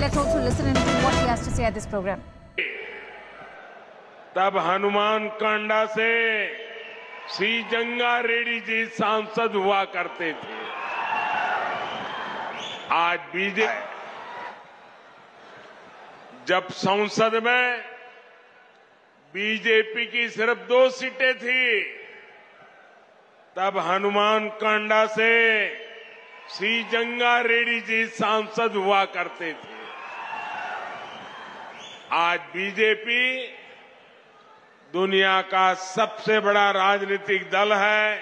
let's also listen in to what he has to say at this program. तब हनुमान कांडा से श्री जंगा रेड्डी जी सांसद हुआ करते थे। आज बीजेपी जब संसद में बीजेपी की सिर्फ 2 सीटें थी, तब हनुमान कांडा से श्री जंगा रेड्डी जी सांसद हुआ करते थे। आज बीजेपी दुनिया का सबसे बड़ा राजनीतिक दल है,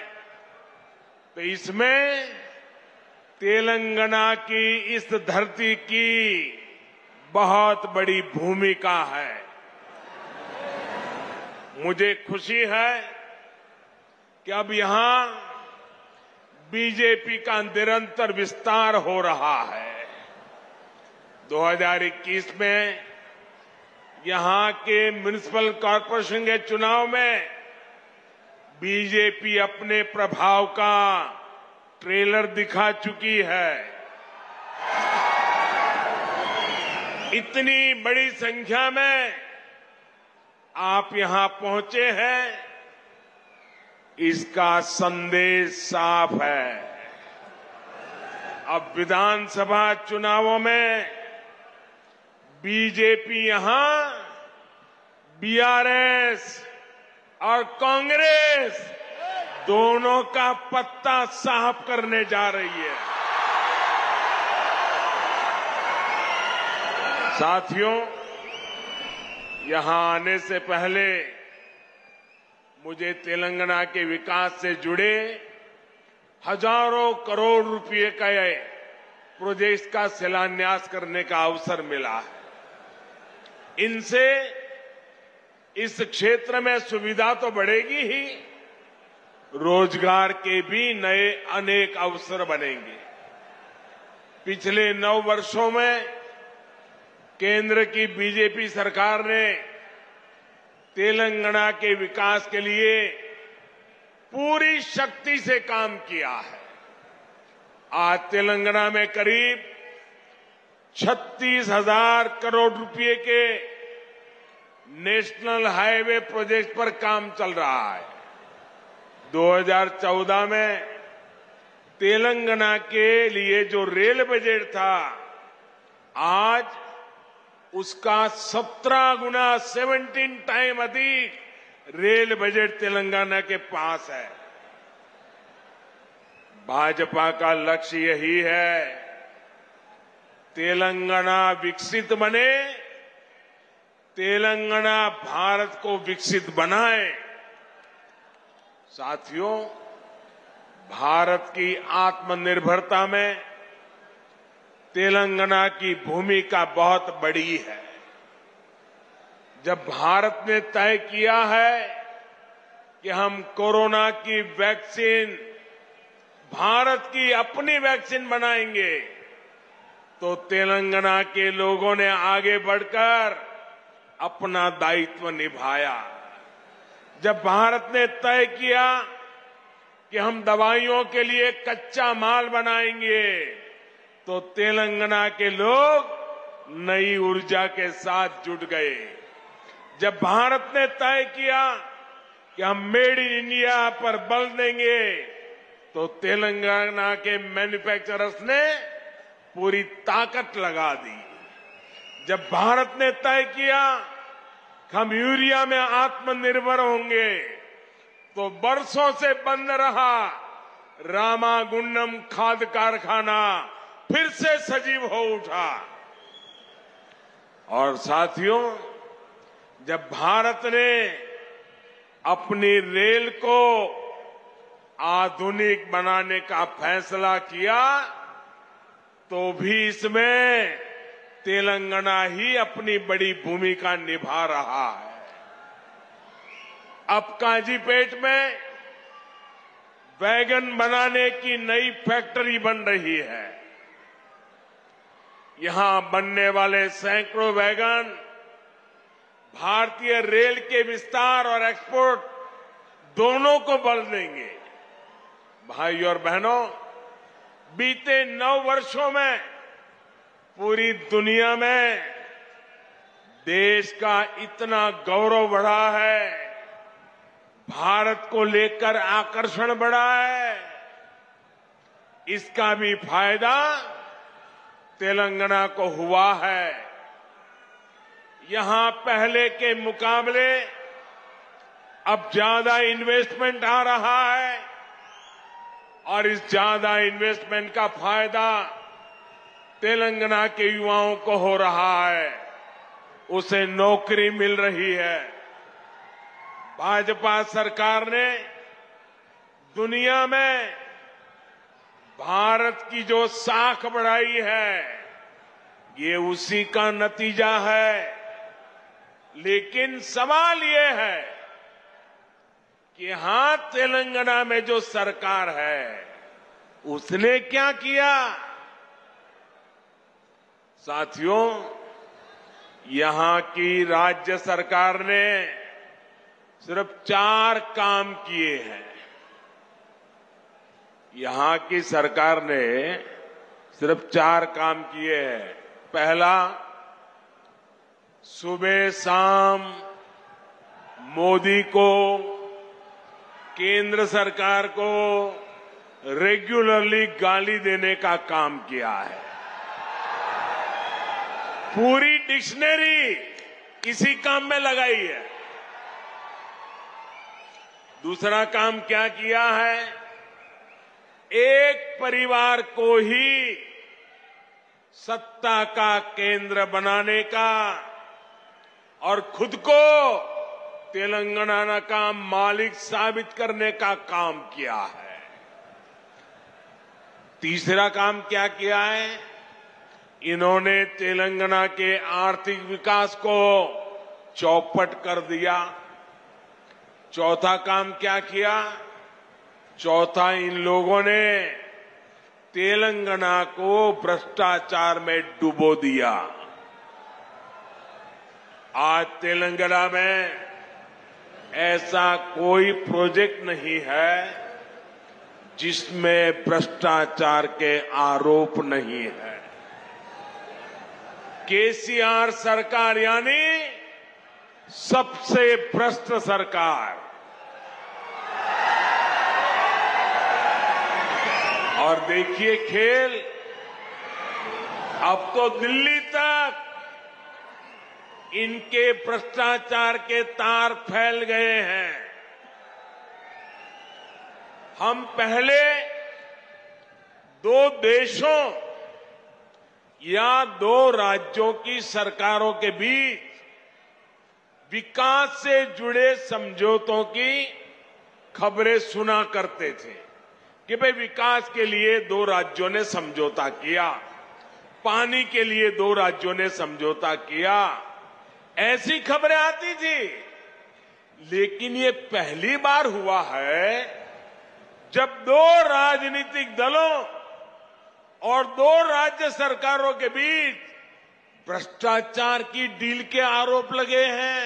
तो इसमें तेलंगाना की इस धरती की बहुत बड़ी भूमिका है। मुझे खुशी है कि अब यहां बीजेपी का निरंतर विस्तार हो रहा है। 2021 में यहां के म्युनिसिपल कॉरपोरेशन के चुनाव में बीजेपी अपने प्रभाव का ट्रेलर दिखा चुकी है। इतनी बड़ी संख्या में आप यहां पहुंचे हैं, इसका संदेश साफ है। अब विधानसभा चुनावों में बीजेपी यहां बीआरएस और कांग्रेस दोनों का पत्ता साफ करने जा रही है। साथियों, यहां आने से पहले मुझे तेलंगाना के विकास से जुड़े हजारों करोड़ रुपए का प्रोजेक्ट का शिलान्यास करने का अवसर मिला है। इनसे इस क्षेत्र में सुविधा तो बढ़ेगी ही, रोजगार के भी नए अनेक अवसर बनेंगे। पिछले 9 वर्षों में केंद्र की बीजेपी सरकार ने तेलंगाना के विकास के लिए पूरी शक्ति से काम किया है। आज तेलंगाना में करीब 36,000 करोड़ रुपए के नेशनल हाईवे प्रोजेक्ट पर काम चल रहा है। 2014 में तेलंगाना के लिए जो रेल बजट था, आज उसका 17 गुना 17 टाइम अधिक रेल बजट तेलंगाना के पास है। भाजपा का लक्ष्य यही है, तेलंगाना विकसित बने, तेलंगाना भारत को विकसित बनाए। साथियों, भारत की आत्मनिर्भरता में तेलंगाना की भूमिका बहुत बड़ी है। जब भारत ने तय किया है कि हम कोरोना की वैक्सीन, भारत की अपनी वैक्सीन बनाएंगे, तो तेलंगाना के लोगों ने आगे बढ़कर अपना दायित्व निभाया। जब भारत ने तय किया कि हम दवाइयों के लिए कच्चा माल बनाएंगे, तो तेलंगाना के लोग नई ऊर्जा के साथ जुट गए। जब भारत ने तय किया कि हम मेड इन इंडिया पर बल देंगे, तो तेलंगाना के मैन्युफैक्चरर्स ने पूरी ताकत लगा दी। जब भारत ने तय किया कि हम यूरिया में आत्मनिर्भर होंगे, तो बरसों से बंद रहा रामागुंडम खाद कारखाना फिर से सजीव हो उठा। और साथियों, जब भारत ने अपनी रेल को आधुनिक बनाने का फैसला किया, तो भी इसमें तेलंगाना ही अपनी बड़ी भूमिका निभा रहा है। अब काजीपेट में वैगन बनाने की नई फैक्ट्री बन रही है। यहां बनने वाले सैकड़ों वैगन भारतीय रेल के विस्तार और एक्सपोर्ट दोनों को बल देंगे। भाइयों और बहनों, बीते 9 वर्षों में पूरी दुनिया में देश का इतना गौरव बढ़ा है, भारत को लेकर आकर्षण बढ़ा है, इसका भी फायदा तेलंगाना को हुआ है। यहां पहले के मुकाबले अब ज्यादा इन्वेस्टमेंट आ रहा है और इस ज्यादा इन्वेस्टमेंट का फायदा तेलंगाना के युवाओं को हो रहा है, उसे नौकरी मिल रही है। भाजपा सरकार ने दुनिया में भारत की जो साख बढ़ाई है, ये उसी का नतीजा है। लेकिन सवाल ये है कि यहां तेलंगाना में जो सरकार है, उसने क्या किया? साथियों, यहां की राज्य सरकार ने सिर्फ 4 काम किए हैं। यहां की सरकार ने सिर्फ 4 काम किए हैं। पहला, सुबह शाम मोदी को, केंद्र सरकार को रेगुलरली गाली देने का काम किया है। पूरी डिक्शनरी इसी काम में लगाई है। दूसरा काम क्या किया है? एक परिवार को ही सत्ता का केंद्र बनाने का और खुद को तेलंगाना का मालिक साबित करने का काम किया है। तीसरा काम क्या किया है? इन्होंने तेलंगाना के आर्थिक विकास को चौपट कर दिया। चौथा काम क्या किया? चौथा, इन लोगों ने तेलंगाना को भ्रष्टाचार में डुबो दिया। आज तेलंगाना में ऐसा कोई प्रोजेक्ट नहीं है जिसमें भ्रष्टाचार के आरोप नहीं है। केसीआर सरकार यानी सबसे भ्रष्ट सरकार। और देखिए खेल, अब तो दिल्ली तक इनके भ्रष्टाचार के तार फैल गए हैं। हम पहले 2 देशों या 2 राज्यों की सरकारों के बीच विकास से जुड़े समझौतों की खबरें सुना करते थे कि भाई विकास के लिए 2 राज्यों ने समझौता किया, पानी के लिए 2 राज्यों ने समझौता किया, ऐसी खबरें आती थी। लेकिन ये पहली बार हुआ है जब 2 राजनीतिक दलों और 2 राज्य सरकारों के बीच भ्रष्टाचार की डील के आरोप लगे हैं।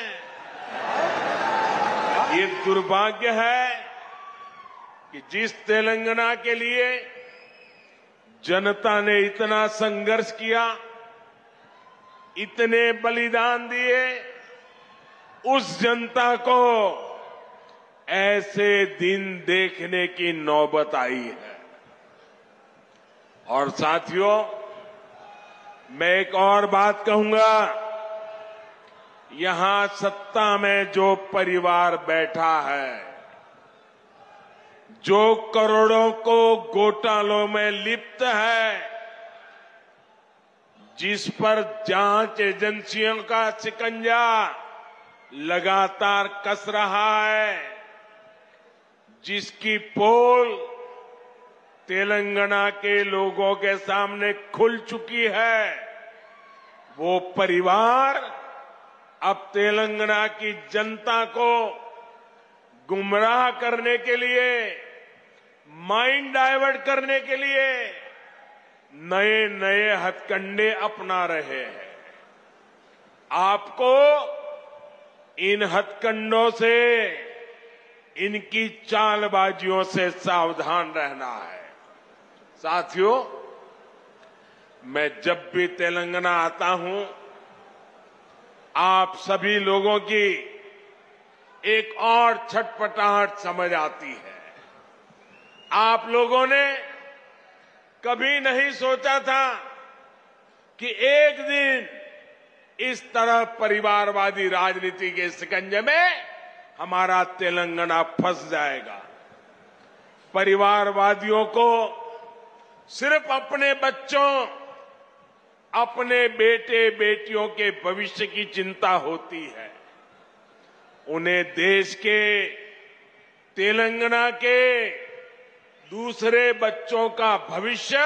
ये दुर्भाग्य है कि जिस तेलंगाना के लिए जनता ने इतना संघर्ष किया, इतने बलिदान दिए, उस जनता को ऐसे दिन देखने की नौबत आई है। और साथियों, मैं एक और बात कहूंगा, यहां सत्ता में जो परिवार बैठा है, जो करोड़ों को घोटालों में लिप्त है, जिस पर जांच एजेंसियों का शिकंजा लगातार कस रहा है, जिसकी पोल तेलंगाना के लोगों के सामने खुल चुकी है, वो परिवार अब तेलंगाना की जनता को गुमराह करने के लिए, माइंड डाइवर्ट करने के लिए नए नए हथकंडे अपना रहे हैं। आपको इन हथकंडों से, इनकी चालबाजियों से सावधान रहना है। साथियों, मैं जब भी तेलंगाना आता हूं, आप सभी लोगों की एक और छटपटाहट समझ आती है। आप लोगों ने कभी नहीं सोचा था कि एक दिन इस तरह परिवारवादी राजनीति के शिकंजे में हमारा तेलंगाना फंस जाएगा। परिवारवादियों को सिर्फ अपने बच्चों, अपने बेटे बेटियों के भविष्य की चिंता होती है। उन्हें देश के, तेलंगाना के दूसरे बच्चों का भविष्य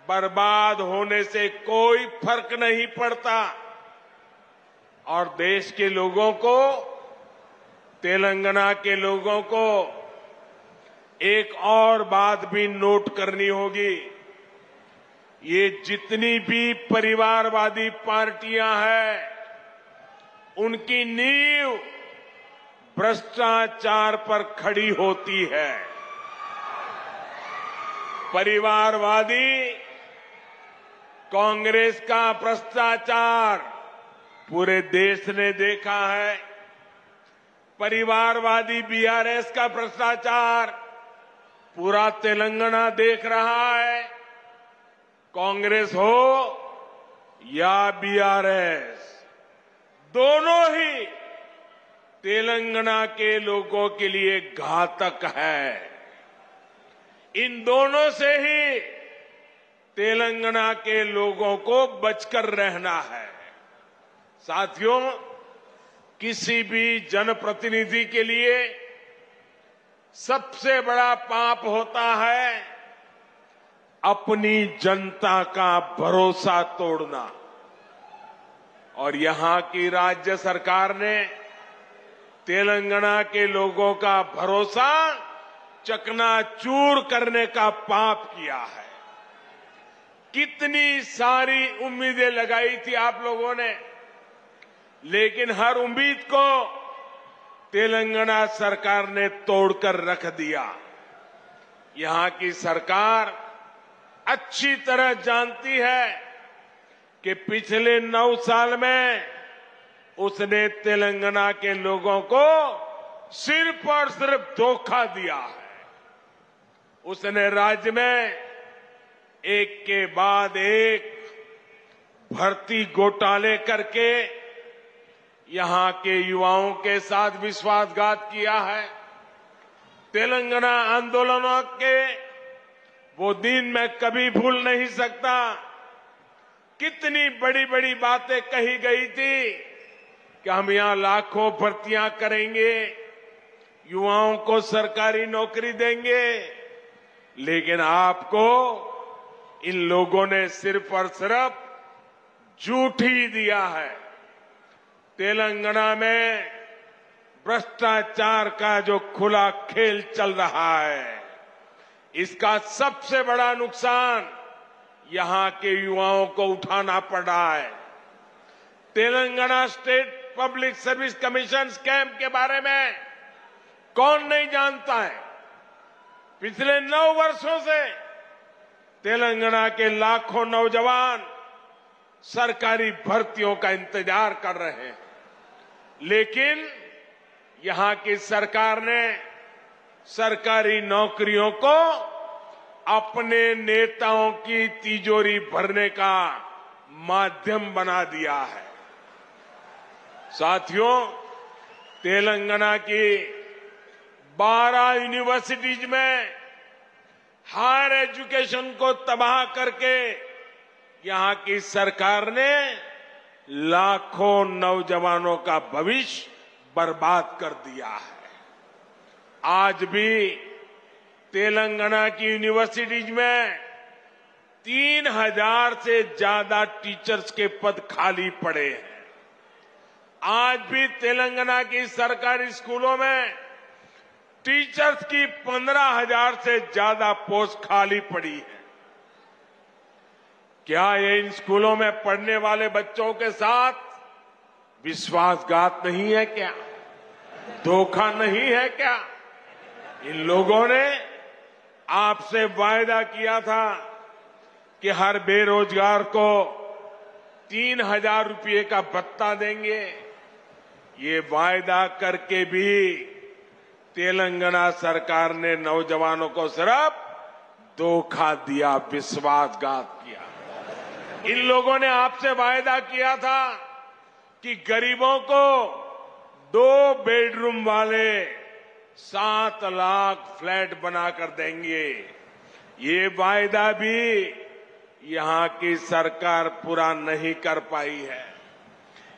बर्बाद होने से कोई फर्क नहीं पड़ता। और देश के लोगों को, तेलंगाना के लोगों को एक और बात भी नोट करनी होगी। ये जितनी भी परिवारवादी पार्टियां हैं, उनकी नींव भ्रष्टाचार पर खड़ी होती है। परिवारवादी कांग्रेस का भ्रष्टाचार पूरे देश ने देखा है। परिवारवादी बीआरएस का भ्रष्टाचार पूरा तेलंगाना देख रहा है। कांग्रेस हो या बीआरएस, दोनों ही तेलंगाना के लोगों के लिए घातक है। इन दोनों से ही तेलंगाना के लोगों को बचकर रहना है। साथियों, किसी भी जनप्रतिनिधि के लिए सबसे बड़ा पाप होता है अपनी जनता का भरोसा तोड़ना। और यहां की राज्य सरकार ने तेलंगाना के लोगों का भरोसा चकनाचूर करने का पाप किया है। कितनी सारी उम्मीदें लगाई थी आप लोगों ने, लेकिन हर उम्मीद को तेलंगाना सरकार ने तोड़कर रख दिया। यहां की सरकार अच्छी तरह जानती है कि पिछले 9 साल में उसने तेलंगाना के लोगों को सिर्फ और सिर्फ धोखा दिया है। उसने राज्य में एक के बाद एक भर्ती घोटाले करके यहां के युवाओं के साथ विश्वासघात किया है। तेलंगाना आंदोलनों के वो दिन मैं कभी भूल नहीं सकता। कितनी बड़ी बड़ी बातें कही गई थी कि हम यहां लाखों भर्तियां करेंगे, युवाओं को सरकारी नौकरी देंगे, लेकिन आपको इन लोगों ने सिर्फ और सिर्फ झूठ ही दिया है। तेलंगाना में भ्रष्टाचार का जो खुला खेल चल रहा है, इसका सबसे बड़ा नुकसान यहां के युवाओं को उठाना पड़ रहा है। Telangana state public service commission scam के बारे में कौन नहीं जानता है। पिछले 9 वर्षों से तेलंगाना के लाखों नौजवान सरकारी भर्तियों का इंतजार कर रहे हैं, लेकिन यहां की सरकार ने सरकारी नौकरियों को अपने नेताओं की तिजोरी भरने का माध्यम बना दिया है। साथियों, तेलंगाना की 12 यूनिवर्सिटीज में हायर एजुकेशन को तबाह करके यहां की सरकार ने लाखों नौजवानों का भविष्य बर्बाद कर दिया है। आज भी तेलंगाना की यूनिवर्सिटीज में 3000 से ज्यादा टीचर्स के पद खाली पड़े हैं। आज भी तेलंगाना की सरकारी स्कूलों में टीचर्स की 15,000 से ज्यादा पोस्ट खाली पड़ी है। क्या ये इन स्कूलों में पढ़ने वाले बच्चों के साथ विश्वासघात नहीं है क्या? धोखा नहीं है क्या? इन लोगों ने आपसे वायदा किया था कि हर बेरोजगार को 3,000 रुपये का भत्ता देंगे। ये वायदा करके भी तेलंगाना सरकार ने नौजवानों को सिर्फ धोखा दिया, विश्वासघात किया। इन लोगों ने आपसे वायदा किया था कि गरीबों को 2 बेडरूम वाले 7 लाख फ्लैट बनाकर देंगे। ये वायदा भी यहां की सरकार पूरा नहीं कर पाई है।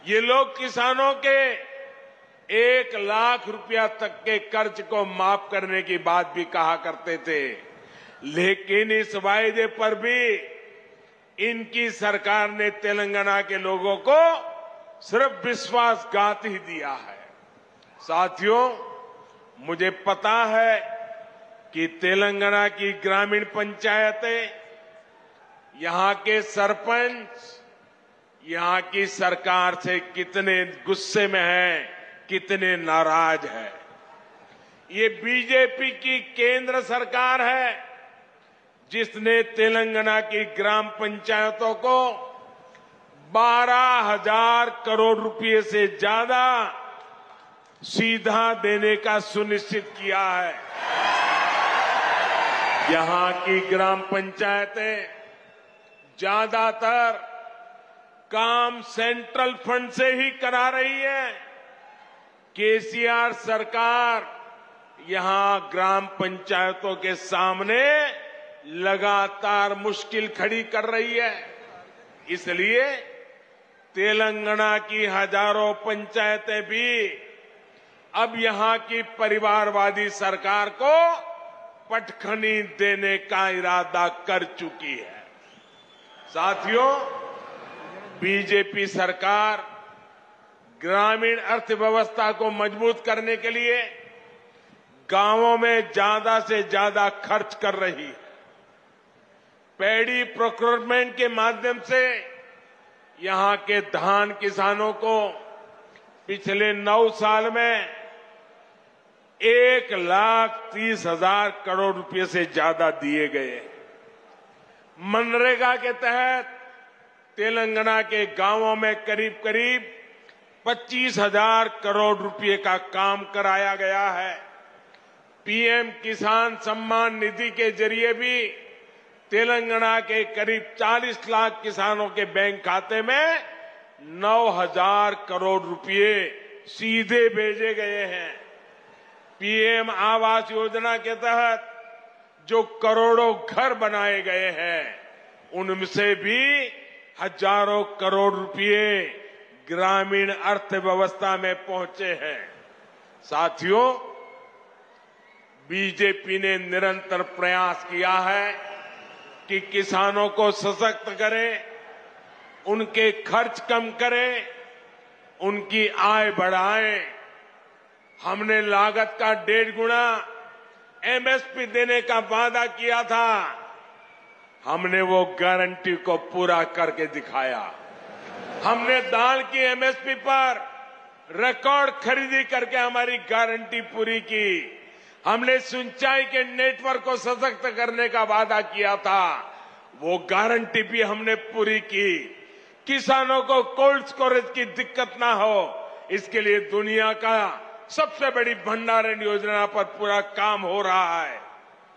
ये लोग किसानों के 1 लाख रुपया तक के कर्ज को माफ करने की बात भी कहा करते थे, लेकिन इस वायदे पर भी इनकी सरकार ने तेलंगाना के लोगों को सिर्फ विश्वासघात ही दिया है। साथियों, मुझे पता है कि तेलंगाना की ग्रामीण पंचायतें, यहां के सरपंच यहां की सरकार से कितने गुस्से में हैं, कितने नाराज हैं। ये बीजेपी की केंद्र सरकार है जिसने तेलंगाना की ग्राम पंचायतों को 12,000 करोड़ रुपए से ज्यादा सीधा देने का सुनिश्चित किया है। यहां की ग्राम पंचायतें ज्यादातर काम सेंट्रल फंड से ही करा रही है। केसीआर सरकार यहां ग्राम पंचायतों के सामने लगातार मुश्किल खड़ी कर रही है। इसलिए तेलंगाना की हजारों पंचायतें भी अब यहां की परिवारवादी सरकार को पटखनी देने का इरादा कर चुकी है। साथियों, बीजेपी सरकार ग्रामीण अर्थव्यवस्था को मजबूत करने के लिए गांवों में ज्यादा से ज्यादा खर्च कर रही है। पैडी प्रोक्योरमेंट के माध्यम से यहां के धान किसानों को पिछले 9 साल में 1,30,000 करोड़ रुपए से ज्यादा दिए गए। मनरेगा के तहत तेलंगाना के गांवों में करीब करीब 25,000 करोड़ रुपए का काम कराया गया है। पीएम किसान सम्मान निधि के जरिए भी तेलंगाना के करीब 40 लाख किसानों के बैंक खाते में 9,000 करोड़ रुपए सीधे भेजे गए हैं। पीएम आवास योजना के तहत जो करोड़ों घर बनाए गए हैं, उनसे भी हजारों करोड़ रुपए ग्रामीण अर्थव्यवस्था में पहुंचे हैं। साथियों, बीजेपी ने निरंतर प्रयास किया है कि किसानों को सशक्त करें, उनके खर्च कम करें, उनकी आय बढ़ाएं। हमने लागत का 1.5 गुना एमएसपी देने का वादा किया था। हमने वो गारंटी को पूरा करके दिखाया। हमने दाल की एमएसपी पर रिकॉर्ड खरीदी करके हमारी गारंटी पूरी की। हमने सिंचाई के नेटवर्क को सशक्त करने का वादा किया था, वो गारंटी भी हमने पूरी की। किसानों को कोल्ड स्टोरेज की दिक्कत ना हो, इसके लिए दुनिया का सबसे बड़ी भंडारण योजना पर पूरा काम हो रहा है।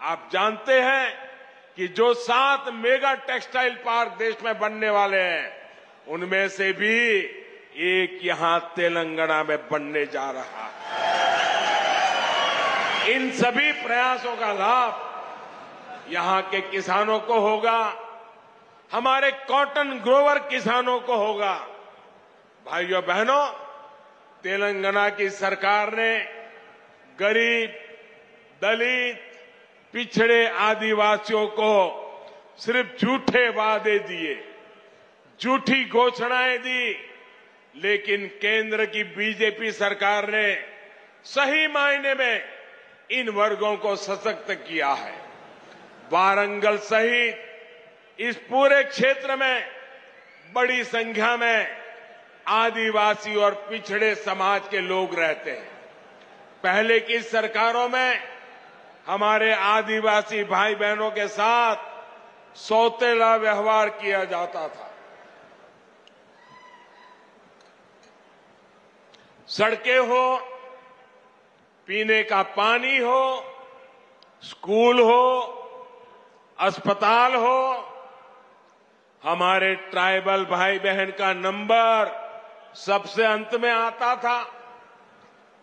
आप जानते हैं कि जो 7 मेगा टेक्सटाइल पार्क देश में बनने वाले हैं, उनमें से भी एक यहां तेलंगाना में बनने जा रहा है। इन सभी प्रयासों का लाभ यहां के किसानों को होगा, हमारे कॉटन ग्रोवर किसानों को होगा। भाइयों बहनों, तेलंगाना की सरकार ने गरीब, दलित, पिछड़े आदिवासियों को सिर्फ झूठे वादे दिए, झूठी घोषणाएं दी, लेकिन केंद्र की बीजेपी सरकार ने सही मायने में इन वर्गों को सशक्त किया है। वारंगल सहित इस पूरे क्षेत्र में बड़ी संख्या में आदिवासी और पिछड़े समाज के लोग रहते हैं। पहले की सरकारों में हमारे आदिवासी भाई बहनों के साथ सौतेला व्यवहार किया जाता था। सड़कें हो, पीने का पानी हो, स्कूल हो, अस्पताल हो, हमारे ट्राइबल भाई बहन का नंबर सबसे अंत में आता था।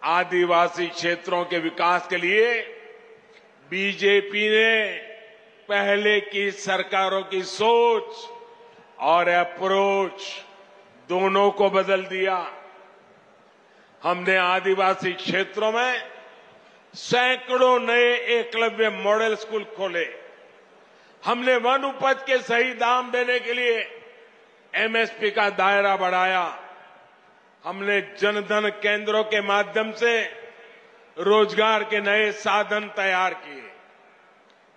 आदिवासी क्षेत्रों के विकास के लिए बीजेपी ने पहले की सरकारों की सोच और अप्रोच दोनों को बदल दिया। हमने आदिवासी क्षेत्रों में सैकड़ों नए एकलव्य मॉडल स्कूल खोले। हमने वन उपज के सही दाम देने के लिए एमएसपी का दायरा बढ़ाया। हमने जनधन केंद्रों के माध्यम से रोजगार के नए साधन तैयार किए।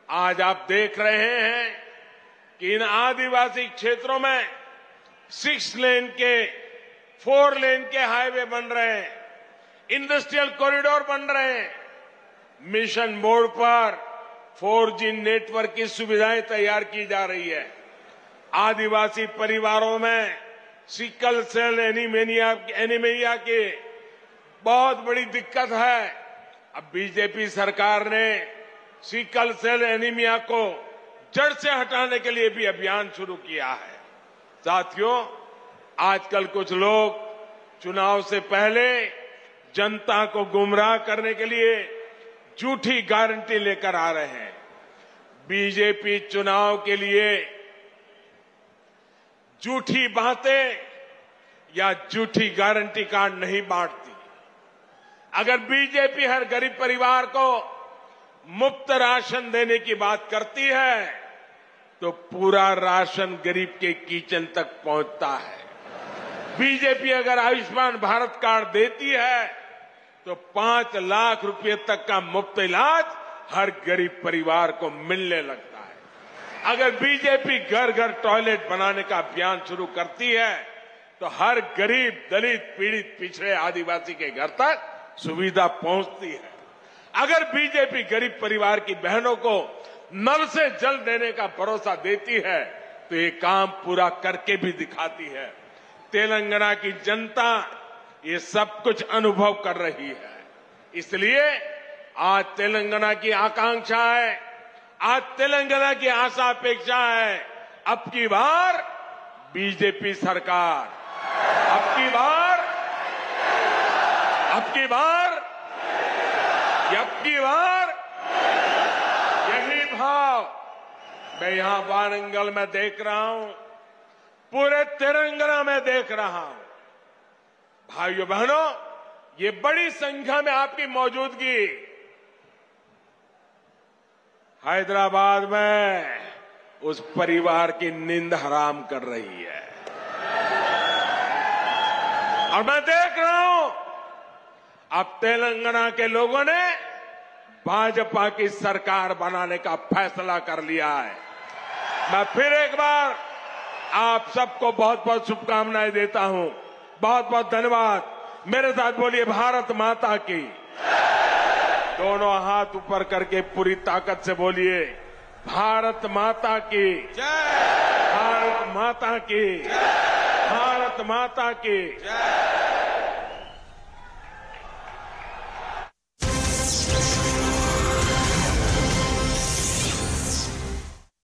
आज आप देख रहे हैं कि इन आदिवासी क्षेत्रों में 6 लेन के 4 लेन के हाईवे बन रहे हैं, इंडस्ट्रियल कॉरिडोर बन रहे हैं, मिशन मोड पर 4G नेटवर्क की सुविधाएं तैयार की जा रही है। आदिवासी परिवारों में सिकल सेल एनीमिया की बहुत बड़ी दिक्कत है। अब बीजेपी सरकार ने सिकल सेल एनीमिया को जड़ से हटाने के लिए भी अभियान शुरू किया है। साथियों, आजकल कुछ लोग चुनाव से पहले जनता को गुमराह करने के लिए झूठी गारंटी लेकर आ रहे हैं। बीजेपी चुनाव के लिए झूठी बातें या झूठी गारंटी कार्ड नहीं बांटती। अगर बीजेपी हर गरीब परिवार को मुफ्त राशन देने की बात करती है तो पूरा राशन गरीब के किचन तक पहुंचता है। बीजेपी अगर आयुष्मान भारत कार्ड देती है तो 5 लाख रुपए तक का मुफ्त इलाज हर गरीब परिवार को मिलने लगता है। अगर बीजेपी घर घर टॉयलेट बनाने का अभियान शुरू करती है तो हर गरीब, दलित, पीड़ित, पिछड़े आदिवासी के घर तक सुविधा पहुंचती है। अगर बीजेपी गरीब परिवार की बहनों को नल से जल देने का भरोसा देती है तो ये काम पूरा करके भी दिखाती है। तेलंगाना की जनता ये सब कुछ अनुभव कर रही है। इसलिए आज तेलंगाना की आकांक्षा है, आज तेलंगाना की आशा अपेक्षा है, अब की बार बीजेपी सरकार, अब की बार यही भाव मैं यहां वारंगल में देख रहा हूं, पूरे तेलंगाना में देख रहा हूं। भाइयों बहनों, ये बड़ी संख्या में आपकी मौजूदगी हैदराबाद में उस परिवार की नींद हराम कर रही है। और मैं देख रहा हूं अब तेलंगाना के लोगों ने भाजपा की सरकार बनाने का फैसला कर लिया है। मैं फिर एक बार आप सबको बहुत बहुत शुभकामनाएं देता हूं। बहुत बहुत धन्यवाद। मेरे साथ बोलिए भारत माता की। दोनों हाथ ऊपर करके पूरी ताकत से बोलिए भारत माता की जय, भारत माता की जय, भारत माता की जय।